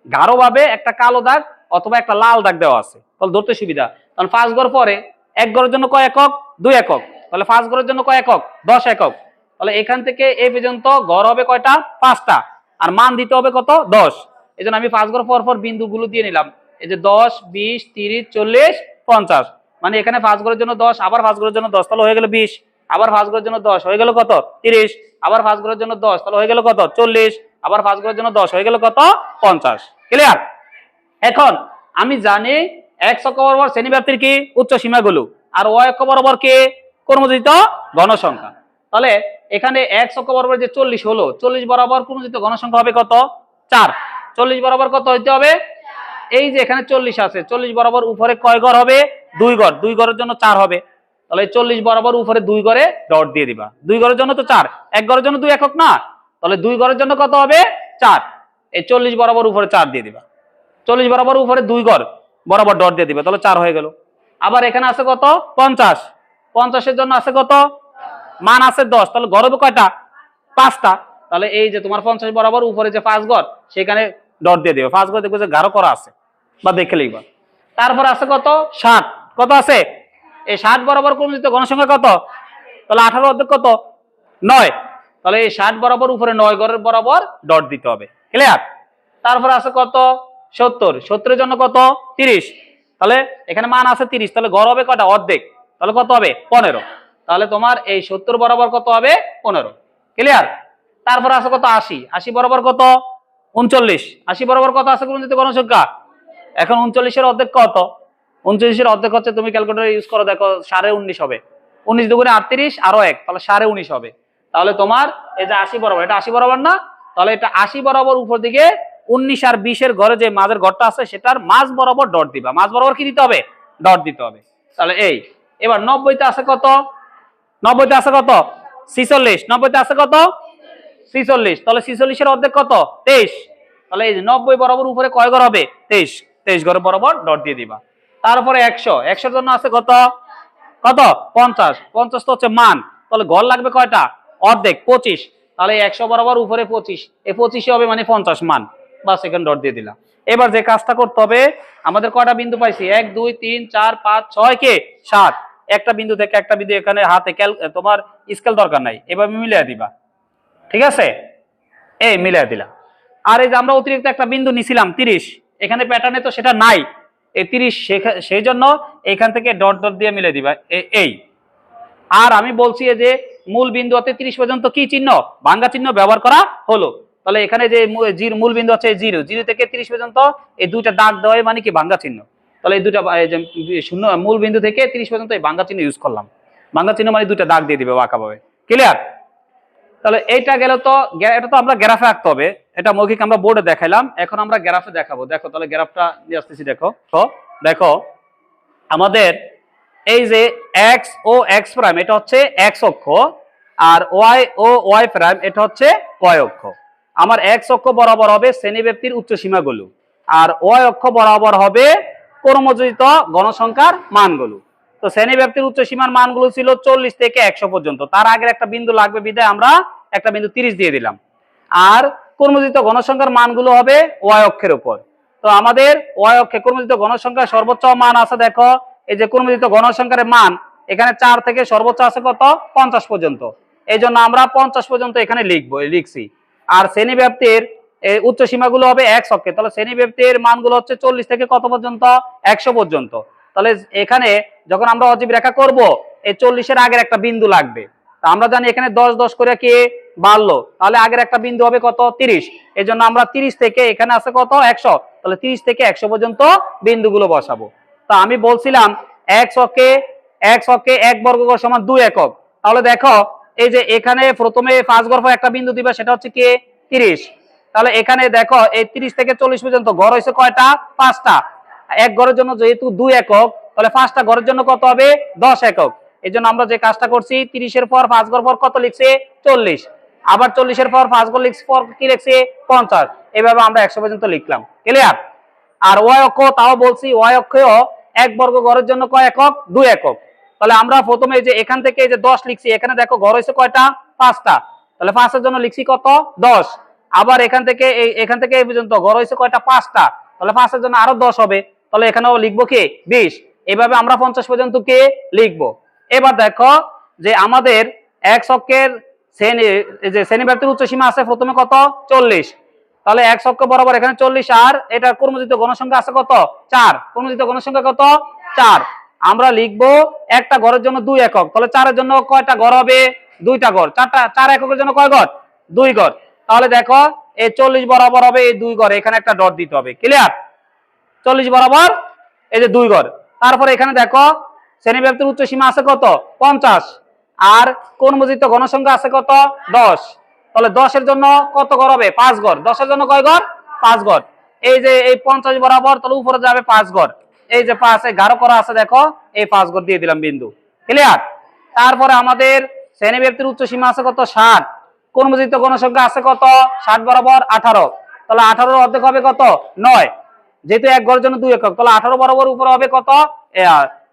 গাঢ় ভাবে একটা কালো দাগ অথবা একটা লাল দাগ দেওয়া আছে, তাহলে ধরতে সুবিধা। তাহলে 5 ঘর পরে এক ঘরের জন্য কয় একক 2 একক, তাহলে 5 ঘরের জন্য কয় একক 10 একক। তাহলে এখান থেকে এই পর্যন্ত ঘর হবে কয়টা 5টা, আর মান দিতে হবে কত 10। এই জন্য আমি 5 ঘর পর পর বিন্দুগুলো দিয়ে নিলাম, এই যে 10 20 30 40 50, মানে এখানে 5 ঘরের জন্য 10, আবার 5 ঘরের জন্য 10, তাহলে হয়ে গেল 20, আবার 5 ঘরের জন্য 10 হয়ে গেল কত 30, আবার 5 ঘরের জন্য 10 তাহলে হয়ে গেল কত 40, আবার 5 ঘরের জন্য 10 হয়ে গেল কত 50। ক্লিয়ার? এখন আমি জানি x অক্ষ বরাবর শ্রেণীব্যাপ্তির কি উচ্চ সীমাগুলো, আর y অক্ষ বরাবর কি কর্মযোজিত ঘনসংখ্যা। তাহলে এখানে x অক্ষ বরাবর যে 40 হলো, 40 বরাবর কর্মযোজিত ঘনসংখ্যা হবে কত 4, 40 বরাবর কত হইতে হবে, এই যে এখানে 40 আছে, 40 বরাবর উপরে কয় ঘর হবে 2 ঘর, 2 ঘরের জন্য 4 হবে। তাহলে 40 বরাবর উপরে 2 ঘরে ডট দিয়ে দিবা, 2 ঘরের জন্য তো 4, এক ঘরের জন্য 2 একক না, তাহলে 2 ঘরের জন্য কত হবে 4, এই 40 বরাবর উপরে 4 দিয়ে দিবা, 40 বরাবর উপরে 2 ঘর বরাবর ডট দিয়ে দিবা, তাহলে 4 হয়ে গেল। আবার এখানে আছে কত 50, 50 এর জন্য আছে কত মান আছে 10, তাহলে ঘর হবে কয়টা 5টা। তাহলে এই যে তোমার 50 বরাবর উপরে যে 5 ঘর সেখানে ডট দিয়ে দিবা, 5 ঘর দেখবে যে গাঢ় করা আছে বা দেখে লিখবা। তারপর আছে কত 60, কত আছে এই 60 বরাবর কর্মযোজিত ঘনসংখ্যা কত, তাহলে 18 অর্ধেক কত 9, তাহলে এই 60 বরাবর উপরে 9 ঘরের বরাবর ডট দিতে হবে। ক্লিয়ার? তারপর আছে কত 70, 70 এর জন্য কত 30, তাহলে এখানে মান আছে 30, তাহলে ঘর হবে কয়টা অর্ধেক, তাহলে কত হবে 15, তাহলে তোমার এই 70 বরাবর কত হবে 15। ক্লিয়ার? তারপরে আছে কত 80, 80 বরাবর কত 39, 80 বরাবর কত আছে ক্রমজিত গণসংখ্যা। এখন 39-এর অর্ধেক কত, 39-এর অর্ধেক হচ্ছে, তুমি ক্যালকুলেটর ইউজ করো দেখো 19.5 হবে, 19 দুগুণে 38 আরো 1, তাহলে 19.5 হবে। তাহলে তোমার এই যে 80 বরাবর, এটা 80 বরাবর না, তাহলে এটা 80 বরাবর উপর দিকে 19 আর 20-এর ঘরে যে মাঝের ঘরটা আছে সেটার মাঝ বরাবর ডট দিবা, মাঝ বরাবর কি দিতে হবে, ডট দিতে হবে। তাহলে এই এবার 90-তে আছে কত, 90-তে আছে কত 46, 90-তে আছে কত 46, তাহলে 46-এর অর্ধেক কত 23, তাহলে এই যে 90 বরাবর উপরে কয় ঘর হবে 23, 23 ঘর বরাবর ডট দিয়ে দিবা। তারপরে 100, 100-এর জন্য আছে কত কত 50, 50 তো হচ্ছে মান, তাহলে ঘর লাগবে কয়টা অর্ধেক 25, তাহলে 100 বরাবর উপরে 25, এই 25 হবে মানে 50 মান, বাস এখানে ডট দিয়ে দিলাম। এবার যে কাজটা করতে হবে, আমাদের কয়টা বিন্দু পাইছি 1 2 3 4 5 6 কে 7, একটা বিন্দু থেকে একটা বিন্দু এখানে হাতে তোমার স্কেল দরকার নাই, এভাবে মিলিয়ে দিবা, ঠিক আছে, এই মিলিয়ে দিলাম। আর এই যে আমরা অতিরিক্ত একটা বিন্দু নিছিলাম 30, এখানে প্যাটার্নে তো সেটা নাই, এই 30 সেই জন্য এখান থেকে ডট ডট দিয়ে মিলিয়ে দিবা এই। আর আমি বলছি যে মূল বিন্দু হতে 30 পর্যন্ত কি চিহ্ন, ভাঙ্গা চিহ্ন ব্যবহার করা হলো, তাহলে এখানে যে মূল বিন্দু হচ্ছে 0, 0 থেকে 30 পর্যন্ত এই দুইটা দাগ দেওয়া মানে কি ভাঙ্গা চিহ্ন, তাহলে এই দুইটা শূন্য মূল বিন্দু থেকে 30 পর্যন্ত এই ভাঙ্গা চিহ্ন ইউজ করলাম, ভাঙ্গা চিহ্ন মানে দুইটা দাগ দিয়ে দিবে বাঁকাভাবে, ক্লিয়ার। তাহলে এইটা গেল, তো এটা তো আমরা গ্রাফে আঁকতে হবে, এটা মৌখিক আমরা বোর্ডে দেখাইলাম, এখন আমরা গ্রাফে দেখাবো। দেখো তাহলে গ্রাফটা নিয়ে আসতেছি, দেখো তো দেখো আমাদের এই যে x ও x প্রাইম এটা হচ্ছে x অক্ষ, আর y ও y প্রাইম এটা হচ্ছে y অক্ষ। আমার x অক্ষ বরাবর হবে শ্রেণীব্যাপ্তির উচ্চ সীমাগুলো, আর y অক্ষ বরাবর হবে ক্রমযোজিত গণসংখ্যার মানগুলো। তো শ্রেণীব্যাপ্তির উচ্চ সীমার মানগুলো ছিল 40 থেকে 100 পর্যন্ত, তার আগের একটা বিন্দু লাগবে বিধায় আমরা একটা বিন্দু 30 দিয়ে দিলাম। আর ক্রমযোজিত গণসংখ্যার মানগুলো হবে y অক্ষের উপর। তো আমাদের y অক্ষে ক্রমযোজিত গণসংখ্যার সর্বোচ্চ মান আছে, দেখো এই যে ক্রমযোজিত গণসংখ্যার মান এখানে 4 থেকে সর্বোচ্চ আছে কত 50 পর্যন্ত, এই জন্য আমরা 50 পর্যন্ত এখানে লিখছি। আর শ্রেণীব্যাপ্তির উচ্চ সীমাগুলো হবে x অক্ষে, তাহলে শ্রেণীব্যাপ্তির মানগুলো হচ্ছে 40 থেকে কত পর্যন্ত 100 পর্যন্ত। তাহলে এখানে যখন আমরা অজীব রেখা করব এই 40-এর আগের একটা বিন্দু লাগবে, তা আমরা জানি এখানে 10 10 করে কি বাড়লো, তাহলে আগের একটা বিন্দু হবে কত 30, এই জন্য আমরা 30 থেকে এখানে আছে কত 100, তাহলে 30 থেকে 100 পর্যন্ত বিন্দুগুলো বসাবো। তা আমি বলছিলাম x অক্ষে 1 বর্গ গড় সমান 2 একক, তাহলে দেখো এই যে এখানে প্রথমে 5 গড় পর একটা বিন্দু দিবে সেটা হচ্ছে কি 30, তাহলে এখানে দেখো এই 30 থেকে 40 পর্যন্ত গড় হয়েছে কয়টা 5টা, এক গড়ের জন্য যেহেতু 2 একক তাহলে 5টা গড়ের জন্য কত হবে 10 একক। এই জন্য আমরা যে কাজটা করছি 30-এর পর 5 গড় পর কত লিখছে 40, আবার 40-এর পর 5 গড় লিখছে পর কি লিখছে 50, এইভাবে আমরা 100 পর্যন্ত লিখলাম, ক্লিয়ার। আর y অক্ষ তাও বলছি y অক্ষেও 1 বর্গ গড়ের জন্য কয় একক 2 একক, তাহলে আমরা প্রথমে যে এখান থেকে এই যে 10 লিখছি, এখানে দেখো গড় হয়েছে কয়টা 5টা, তাহলে 5-এর জন্য লিখছি কত 10, আবার এখান থেকে এই পর্যন্ত গড় হয়েছে কয়টা 5টা, তাহলে 5-এর জন্য আরো 10 হবে, তাহলে এখানেও লিখবো কি 20, এইভাবে আমরা 50 পর্যন্ত কে লিখবো। এবার দেখো যে আমাদের x অক্ষের শ্রেণীব্যাপ্তির উচ্চ সীমা আছে প্রথমে কত 40, তাহলে x অক্ষ বরাবর এখানে 40, আর এটা ক্রমযোজিত গণসংখ্যা আছে কত 4, ক্রমযোজিত গণসংখ্যা কত 4, আমরা লিখবো একটা গড়ের জন্য 2 একক, তাহলে 4-এর জন্য কয়টা গড় হবে 2টা গড়, 4 এককের জন্য কয় গড় 2 গড়, তাহলে দেখো এই 40 বরাবর হবে এই 2 গড়, এখানে একটা ডট দিতে হবে, ক্লিয়ার। 40 বরাবর এই যে 2 গড়, তারপরে এখানে দেখো শ্রেণীব্যাপ্তির উচ্চ সীমা আছে কত 50, আর ক্রমযোজিত গণসংখ্যা আছে কত 10, তাহলে 10-এর জন্য কত গড় হবে 5 গড়, 10-এর জন্য কয় গড় 5 গড়, এই যে এই 50 বরাবর তাহলে উপরে যাবে 5 গড়, এই যে 5 গাঢ় করা আছে দেখো এই 5 গড় দিয়ে দিলাম বিন্দু, ক্লিয়ার। তারপরে আমাদের শ্রেণীব্যাপ্তির উচ্চ সীমা আছে কত 60, ক্রমযোজিত গণসংখ্যা আছে কত 60 বরাবর 18, তাহলে 18-এর অর্ধেক হবে কত 9, যেহেতু এক গড়ের জন্য 2 একক, তাহলে 18 বরাবর উপরে হবে কত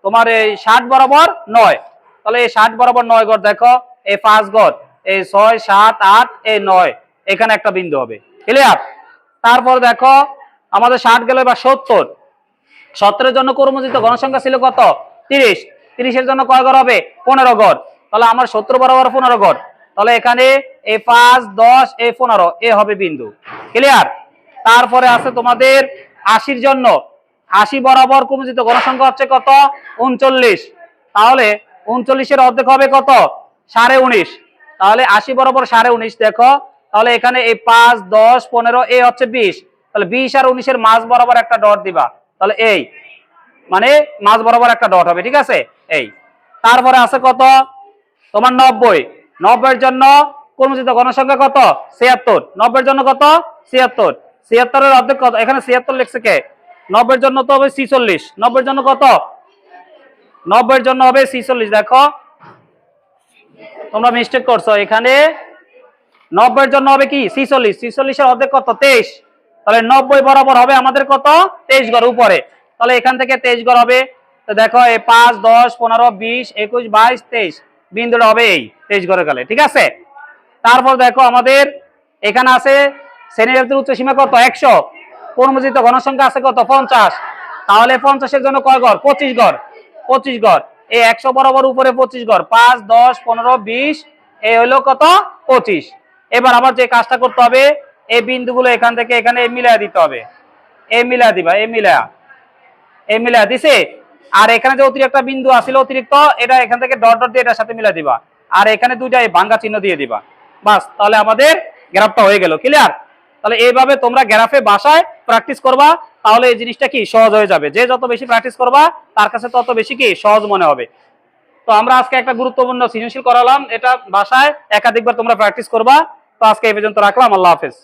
তোমার এই 60 বরাবর 9, তাহলে এই 60 বরাবর 9 গড়, দেখো এই 5 গড় এই 6 7 8 এই 9, এখানে একটা বিন্দু হবে, ক্লিয়ার। তারপর দেখো আমাদের 60 গেল, এবার 70-এর জন্য ক্রমযোজিত গণসংখ্যা ছিল কত 30, 30-এর জন্য কয় গড় হবে 15 গড়, তাহলে আমার 70 বরাবর 15 গড়, তাহলে এখানে এই 5 10 এই 15 এ হবে বিন্দু, ক্লিয়ার। তারপরে আছে তোমাদের 80-এর জন্য 80 বরাবর ক্রমযোজিত গণসংখ্যা হচ্ছে কত 39, তাহলে 39-এর অর্ধেক হবে কত 19.5, তাহলে 80 বরাবর 19.5, দেখো তাহলে এখানে এই 5 10 15 এই হচ্ছে 20, তাহলে 20 আর 19 এর মাঝ বরাবর একটা ডট দিবা, তাহলে এই মানে মাঝ বরাবর একটা ডট হবে, ঠিক আছে। এই তারপরে আছে কত তোমার 90, 90 এর জন্য ক্রমজিত গণসংখ্যা কত 76, 90 এর জন্য কত 76, 76 এর অর্ধেক কত, এখানে 76 লিখছে কে, 90 এর জন্য তো হবে 46, 90 এর জন্য কত, 90 এর জন্য হবে 46। দেখো তোমরা মিস্টেক করছো, এখানে 90 এর জন্য হবে কি 46, 46 এর অর্ধেক কত 23, তাহলে 90 বরাবর হবে আমাদের কত 23 ঘর উপরে, তাহলে এখান থেকে 23 ঘর হবে। তো দেখো এই 5 10 15 20 21 22 23 বিন্দুটা হবে এই 23 ঘরের কালে, ঠিক আছে। তারপর দেখো আমাদের এখানে আছে শ্রেণীর উচ্চ সীমা কত 100, ক্রমজিত গণসংখ্যা আছে কত 50, তাহলে 50 এর জন্য কয় ঘর 25 ঘর, 25 ঘর, এই 100 বরাবর উপরে 25 ঘর, 5 10 15 20 এই হলো কত 25। এবার আবার যে কাজটা করতে হবে এই বিন্দুগুলো এখান থেকে এখানে মিলায়া দিতে হবে, এই মিলায়া দিবা, এই মিলায়া দিছে। আর এখানে যে অতিরিক্ত একটা বিন্দু আছিল অতিরিক্ত, এটা এখান থেকে ডট ডট দিয়ে এটার সাথে মিলা দিবা, আর এখানে দুইটা এই ভাঙ্গা চিহ্ন দিয়ে দিবা, বাস তাহলে আমাদের গ্রাফটা হয়ে গেল, ক্লিয়ার। তাহলে এইভাবে তোমরা গ্রাফে বাসায় প্র্যাকটিস করবা, তাহলে এই জিনিসটা কি সহজ হয়ে যাবে, যে যত বেশি প্র্যাকটিস করবা তার কাছে তত বেশি কি সহজ মনে হবে। তো আমরা আজকে একটা গুরুত্বপূর্ণ সৃজনশীল করালাম, এটা বাসায় একাধিকবার তোমরা প্র্যাকটিস করবা। তো আজকে এই পর্যন্ত রাখলাম, আল্লাহ হাফেজ।